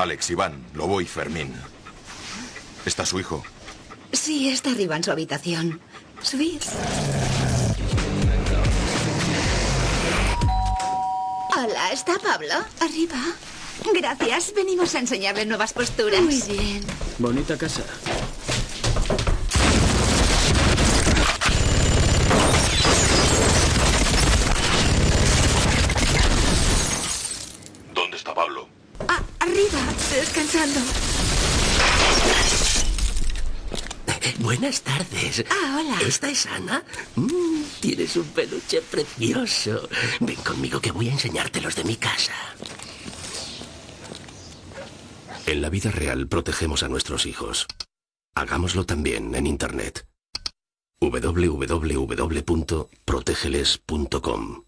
Alex, Iván, Lobo y Fermín. ¿Está su hijo? Sí, está arriba en su habitación. Subid. Hola, ¿está Pablo? Arriba. Gracias. Venimos a enseñarle nuevas posturas. Muy bien. Bonita casa. ¿Dónde está Pablo? Ah, arriba, descansando. Buenas tardes. Ah, hola. ¿Esta es Ana? Tienes un peluche precioso. Ven conmigo que voy a enseñarte los de mi casa. En la vida real protegemos a nuestros hijos. Hagámoslo también en Internet. www.protegeles.com